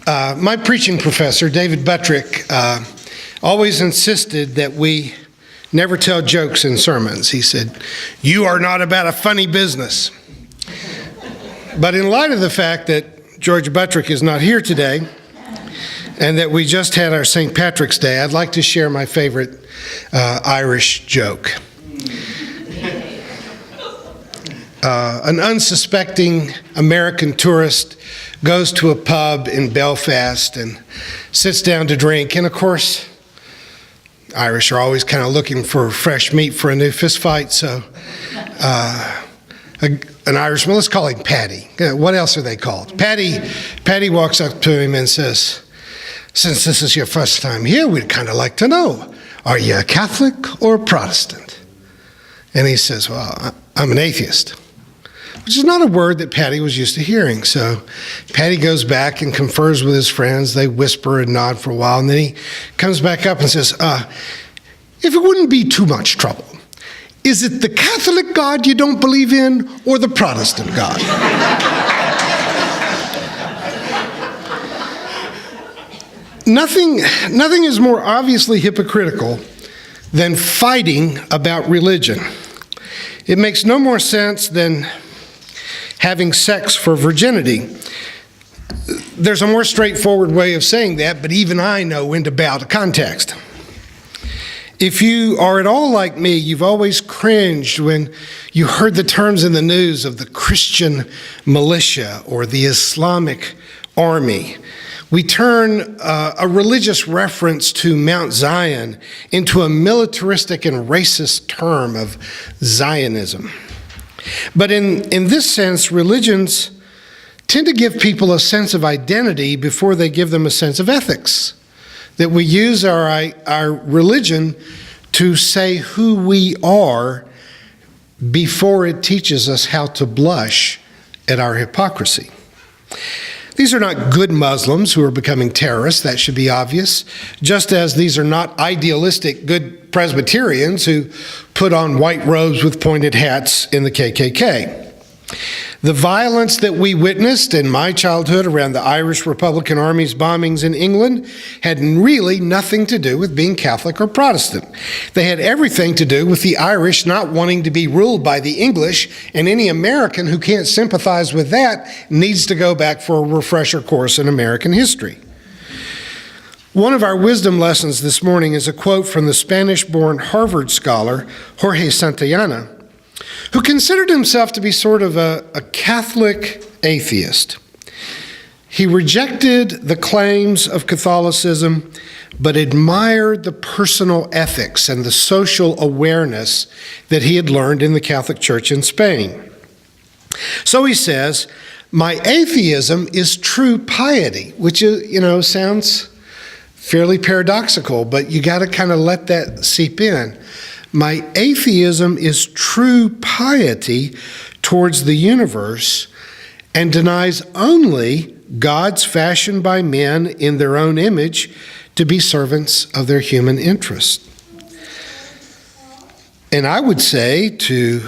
My preaching professor, David Buttrick, always insisted that we never tell jokes in sermons. He said, "You are not about a funny business." But in light of the fact that George Buttrick is not here today, and that we just had our St. Patrick's Day, I'd like to share my favorite Irish joke. An unsuspecting American tourist goes to a pub in Belfast and sits down to drink. And of course, Irish are always kind of looking for fresh meat for a new fist fight. So an Irishman, let's call him Paddy. What else are they called? Paddy walks up to him and says, "Since this is your first time here, we'd kind of like to know, are you a Catholic or a Protestant?" And he says, "Well, I'm an atheist," which is not a word that Paddy was used to hearing. So Paddy goes back and confers with his friends. They whisper and nod for a while, and then he comes back up and says, "If it wouldn't be too much trouble, is it the Catholic God you don't believe in or the Protestant God?" Nothing is more obviously hypocritical than fighting about religion. It makes no more sense than having sex for virginity. There's a more straightforward way of saying that, but even I know when to bow to context. If you are at all like me, you've always cringed when you heard the terms in the news of the Christian militia or the Islamic army. We turn a religious reference to Mount Zion into a militaristic and racist term of Zionism. But in this sense, religions tend to give people a sense of identity before they give them a sense of ethics. That we use our religion to say who we are before it teaches us how to blush at our hypocrisy. These are not good Muslims who are becoming terrorists, that should be obvious, just as these are not idealistic good Presbyterians who put on white robes with pointed hats in the KKK. The violence that we witnessed in my childhood around the Irish Republican Army's bombings in England had really nothing to do with being Catholic or Protestant. They had everything to do with the Irish not wanting to be ruled by the English, and any American who can't sympathize with that needs to go back for a refresher course in American history. One of our wisdom lessons this morning is a quote from the Spanish-born Harvard scholar Jorge Santayana, who considered himself to be sort of a Catholic atheist. He rejected the claims of Catholicism, but admired the personal ethics and the social awareness that he had learned in the Catholic Church in Spain. So he says, "My atheism is true piety," which is, sounds fairly paradoxical, but you got to kind of let that seep in. My atheism is true piety towards the universe and denies only gods fashioned by men in their own image to be servants of their human interest. And I would say to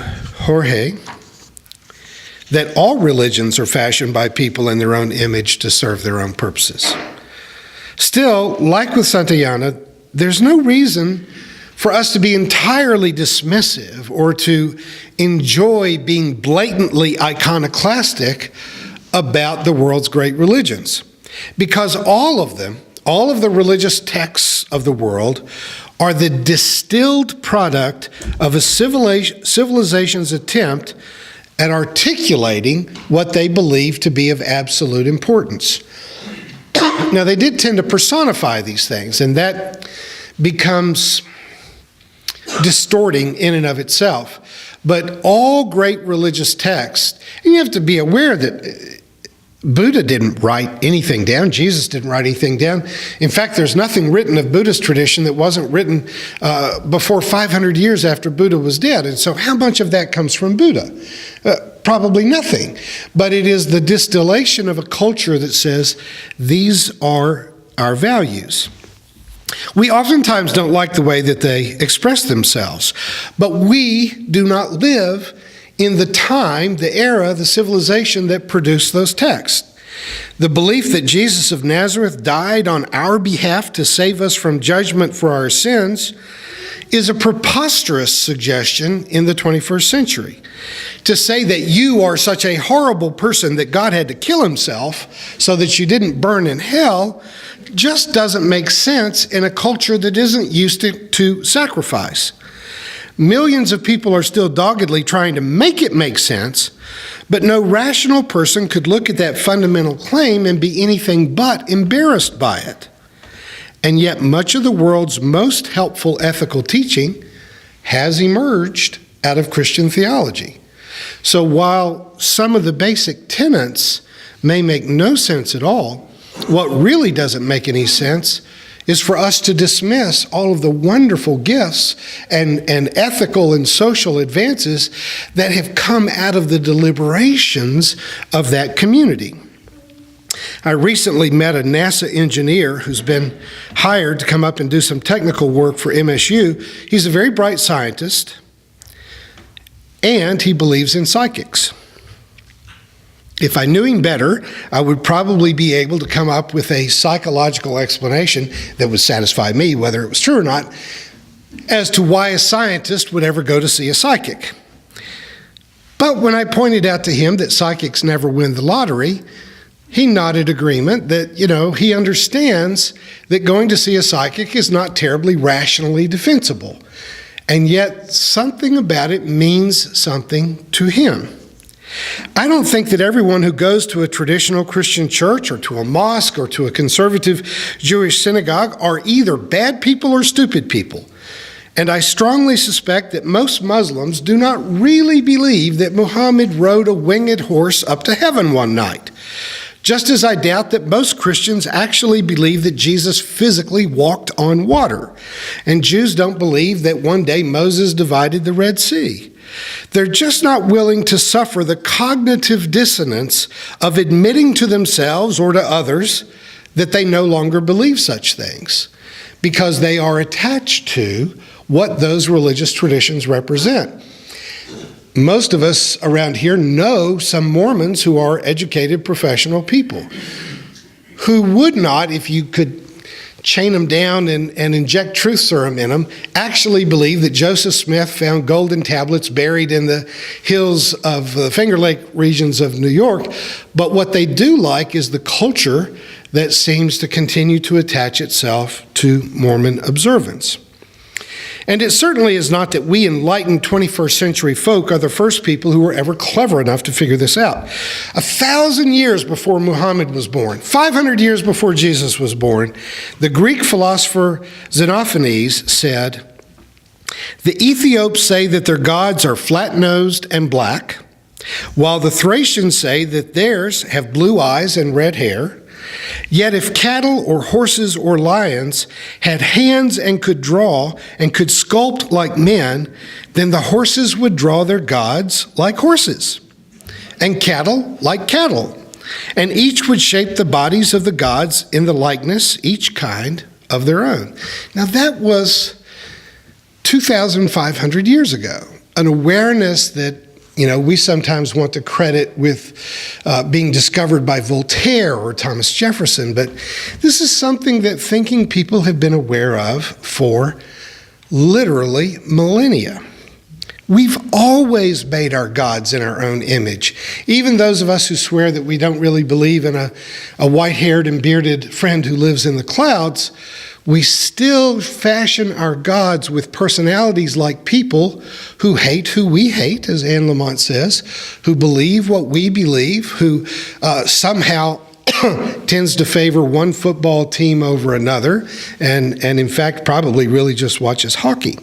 Jorge that all religions are fashioned by people in their own image to serve their own purposes. Still, like with Santayana, there's no reason for us to be entirely dismissive or to enjoy being blatantly iconoclastic about the world's great religions. Because all of the religious texts of the world are the distilled product of a civilization's attempt at articulating what they believe to be of absolute importance. Now, they did tend to personify these things, and that becomes distorting in and of itself. But all great religious texts, and you have to be aware that Buddha didn't write anything down. Jesus didn't write anything down. In fact, there's nothing written of Buddhist tradition that wasn't written before 500 years after Buddha was dead. And so how much of that comes from Buddha? Probably nothing. But it is the distillation of a culture that says these are our values. We oftentimes don't like the way that they express themselves, but we do not live in the time, the era, the civilization that produced those texts. The belief that Jesus of Nazareth died on our behalf to save us from judgment for our sins is a preposterous suggestion in the 21st century. To say that you are such a horrible person that God had to kill himself so that you didn't burn in hell just doesn't make sense in a culture that isn't used to sacrifice. Millions of people are still doggedly trying to make it make sense, but no rational person could look at that fundamental claim and be anything but embarrassed by it. And yet much of the world's most helpful ethical teaching has emerged out of Christian theology. So while some of the basic tenets may make no sense at all, what really doesn't make any sense is for us to dismiss all of the wonderful gifts and ethical and social advances that have come out of the deliberations of that community. I recently met a NASA engineer who's been hired to come up and do some technical work for MSU. He's a very bright scientist, and he believes in psychics. If I knew him better, I would probably be able to come up with a psychological explanation that would satisfy me, whether it was true or not, as to why a scientist would ever go to see a psychic. But when I pointed out to him that psychics never win the lottery, he nodded agreement that, he understands that going to see a psychic is not terribly rationally defensible. And yet something about it means something to him. I don't think that everyone who goes to a traditional Christian church or to a mosque or to a conservative Jewish synagogue are either bad people or stupid people. And I strongly suspect that most Muslims do not really believe that Muhammad rode a winged horse up to heaven one night. Just as I doubt that most Christians actually believe that Jesus physically walked on water. And Jews don't believe that one day Moses divided the Red Sea. They're just not willing to suffer the cognitive dissonance of admitting to themselves or to others that they no longer believe such things, because they are attached to what those religious traditions represent. Most of us around here know some Mormons who are educated professional people who would not, if you could chain them down and inject truth serum in them, actually believe that Joseph Smith found golden tablets buried in the hills of the Finger Lake regions of New York. But what they do like is the culture that seems to continue to attach itself to Mormon observance. And it certainly is not that we enlightened 21st century folk are the first people who were ever clever enough to figure this out. 1,000 years before Muhammad was born, 500 years before Jesus was born, the Greek philosopher Xenophanes said, "The Ethiops say that their gods are flat-nosed and black, while the Thracians say that theirs have blue eyes and red hair. Yet if cattle or horses or lions had hands and could draw and could sculpt like men, then the horses would draw their gods like horses, and cattle like cattle, and each would shape the bodies of the gods in the likeness, each kind of their own." Now that was 2,500 years ago, an awareness that we sometimes want to credit with being discovered by Voltaire or Thomas Jefferson, but this is something that thinking people have been aware of for literally millennia. We've always made our gods in our own image. Even those of us who swear that we don't really believe in a white-haired and bearded friend who lives in the clouds, we still fashion our gods with personalities like people who hate who we hate, as Anne Lamott says, who believe what we believe, who somehow tends to favor one football team over another, and in fact probably really just watches hockey.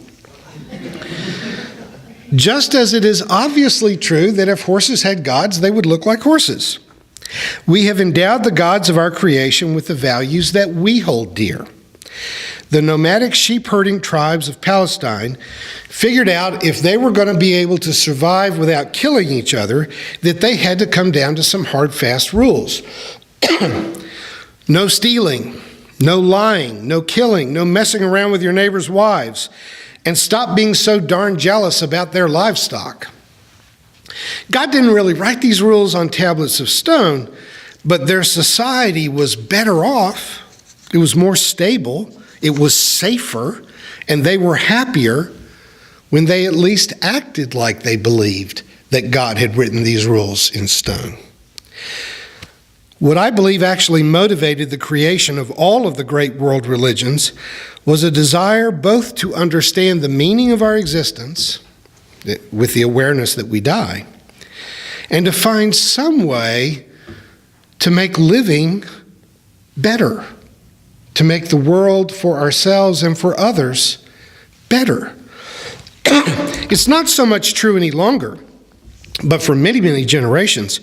Just as it is obviously true that if horses had gods, they would look like horses. We have endowed the gods of our creation with the values that we hold dear. The nomadic sheep-herding tribes of Palestine figured out if they were going to be able to survive without killing each other, that they had to come down to some hard, fast rules. No stealing, no lying, no killing, no messing around with your neighbor's wives, and stop being so darn jealous about their livestock. God didn't really write these rules on tablets of stone, but their society was better off, it was more stable, it was safer, and they were happier when they at least acted like they believed that God had written these rules in stone. What I believe actually motivated the creation of all of the great world religions was a desire both to understand the meaning of our existence, with the awareness that we die, and to find some way to make living better, to make the world for ourselves and for others better. It's not so much true any longer, but for many, many generations,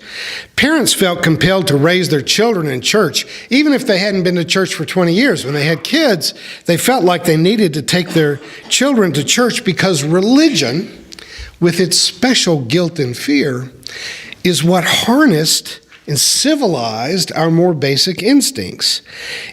parents felt compelled to raise their children in church, even if they hadn't been to church for 20 years. When they had kids, they felt like they needed to take their children to church because religion, with its special guilt and fear, is what harnessed and civilized our more basic instincts.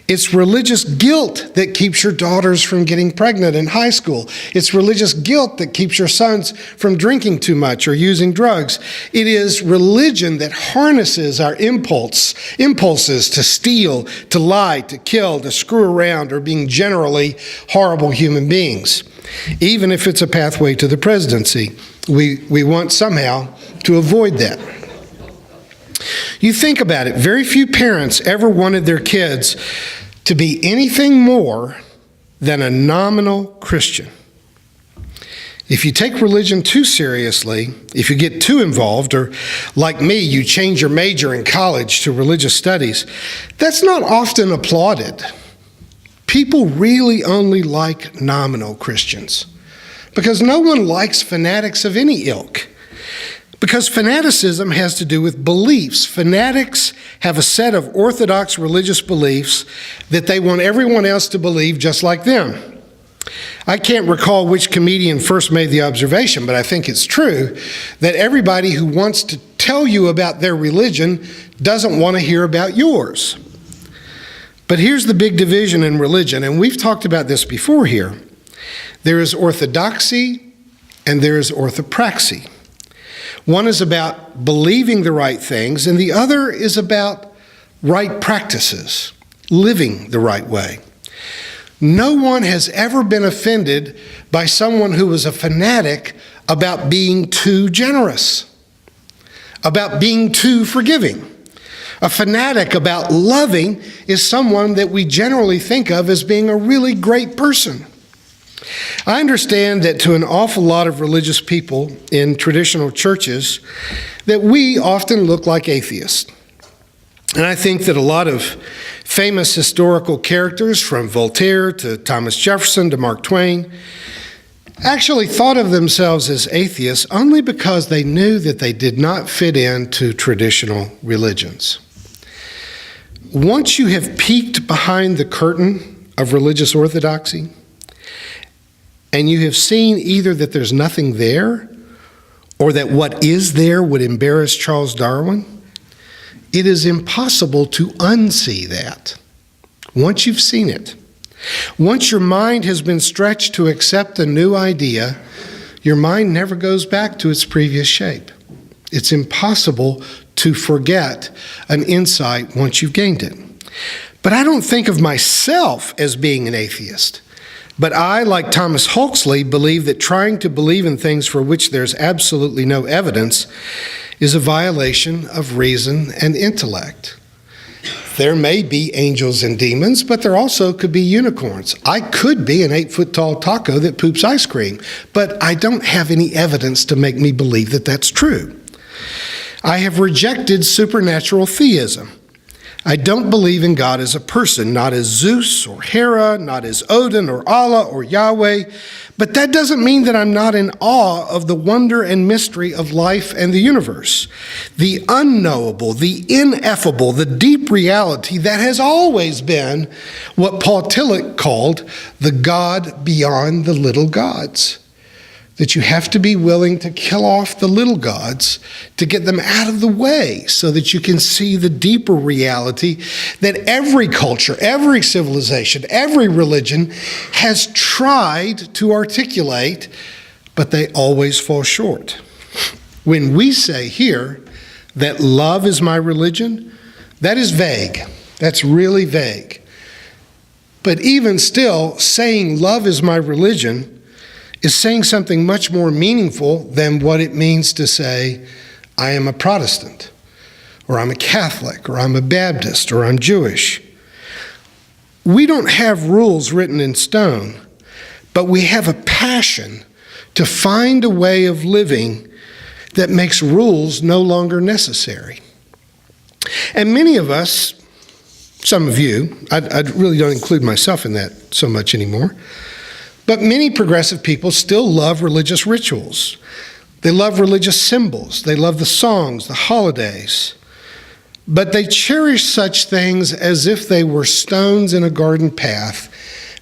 It's religious guilt that keeps your daughters from getting pregnant in high school. It's religious guilt that keeps your sons from drinking too much or using drugs. It is religion that harnesses our impulses to steal, to lie, to kill, to screw around, or being generally horrible human beings. Even if it's a pathway to the presidency, we want somehow to avoid that. You think about it, very few parents ever wanted their kids to be anything more than a nominal Christian. If you take religion too seriously, if you get too involved, or like me, you change your major in college to religious studies, that's not often applauded. People really only like nominal Christians because no one likes fanatics of any ilk. Because fanaticism has to do with beliefs. Fanatics have a set of orthodox religious beliefs that they want everyone else to believe just like them. I can't recall which comedian first made the observation, but I think it's true that everybody who wants to tell you about their religion doesn't want to hear about yours. But here's the big division in religion, and we've talked about this before here. There is orthodoxy and there is orthopraxy. One is about believing the right things, and the other is about right practices, living the right way. No one has ever been offended by someone who was a fanatic about being too generous, about being too forgiving. A fanatic about loving is someone that we generally think of as being a really great person. I understand that to an awful lot of religious people in traditional churches, that we often look like atheists. And I think that a lot of famous historical characters, from Voltaire to Thomas Jefferson to Mark Twain, actually thought of themselves as atheists only because they knew that they did not fit into traditional religions. Once you have peeked behind the curtain of religious orthodoxy, and you have seen either that there's nothing there, or that what is there would embarrass Charles Darwin, it is impossible to unsee that. Once you've seen it, once your mind has been stretched to accept a new idea, your mind never goes back to its previous shape. It's impossible to forget an insight once you've gained it. But I don't think of myself as being an atheist. But I, like Thomas Huxley, believe that trying to believe in things for which there's absolutely no evidence is a violation of reason and intellect. There may be angels and demons, but there also could be unicorns. I could be an 8-foot-tall taco that poops ice cream, but I don't have any evidence to make me believe that that's true. I have rejected supernatural theism. I don't believe in God as a person, not as Zeus or Hera, not as Odin or Allah or Yahweh, but that doesn't mean that I'm not in awe of the wonder and mystery of life and the universe. The unknowable, the ineffable, the deep reality that has always been what Paul Tillich called the God beyond the little gods. That you have to be willing to kill off the little gods to get them out of the way so that you can see the deeper reality that every culture, every civilization, every religion has tried to articulate, but they always fall short. When we say here that love is my religion, That is vague. That's really vague. But even still, saying love is my religion is saying something much more meaningful than what it means to say, I am a Protestant, or I'm a Catholic, or I'm a Baptist, or I'm Jewish. We don't have rules written in stone, but we have a passion to find a way of living that makes rules no longer necessary. And many of us, some of you, I really don't include myself in that so much anymore, but many progressive people still love religious rituals. They love religious symbols. They love the songs, the holidays. But they cherish such things as if they were stones in a garden path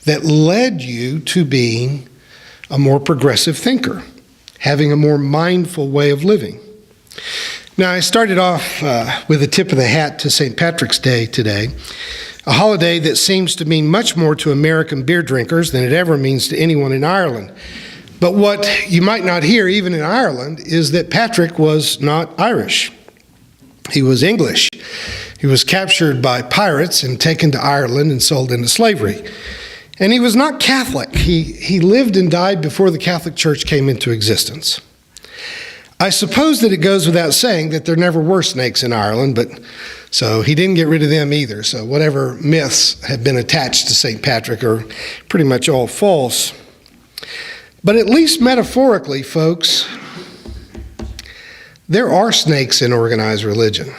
that led you to being a more progressive thinker, having a more mindful way of living. Now, I started off with a tip of the hat to St. Patrick's Day today, a holiday that seems to mean much more to American beer drinkers than it ever means to anyone in Ireland. But what you might not hear, even in Ireland, is that Patrick was not Irish. He was English. He was captured by pirates and taken to Ireland and sold into slavery. And he was not Catholic. He lived and died before the Catholic Church came into existence. I suppose that it goes without saying that there never were snakes in Ireland, but so he didn't get rid of them either. So whatever myths have been attached to St. Patrick are pretty much all false. But at least metaphorically, folks, there are snakes in organized religion.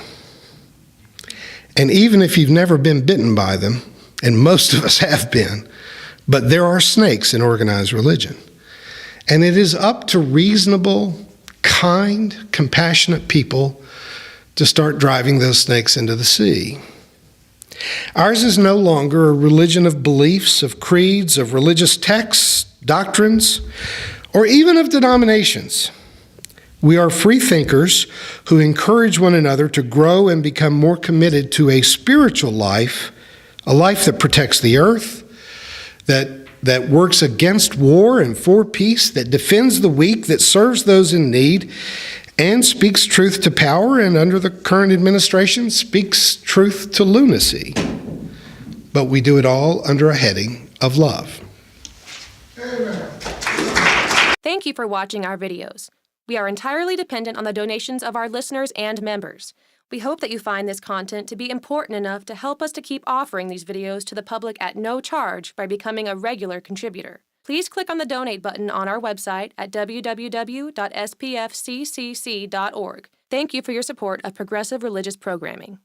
And even if you've never been bitten by them, and most of us have been, but there are snakes in organized religion. And it is up to reasonable, kind, compassionate people to start driving those snakes into the sea. Ours is no longer a religion of beliefs, of creeds, of religious texts, doctrines, or even of denominations. We are free thinkers who encourage one another to grow and become more committed to a spiritual life, a life that protects the earth, that works against war and for peace, that defends the weak, that serves those in need, and speaks truth to power, and under the current administration, speaks truth to lunacy. But we do it all under a heading of love. Amen. Thank you for watching our videos. We are entirely dependent on the donations of our listeners and members. We hope that you find this content to be important enough to help us to keep offering these videos to the public at no charge by becoming a regular contributor. Please click on the donate button on our website at www.spfccc.org. Thank you for your support of progressive religious programming.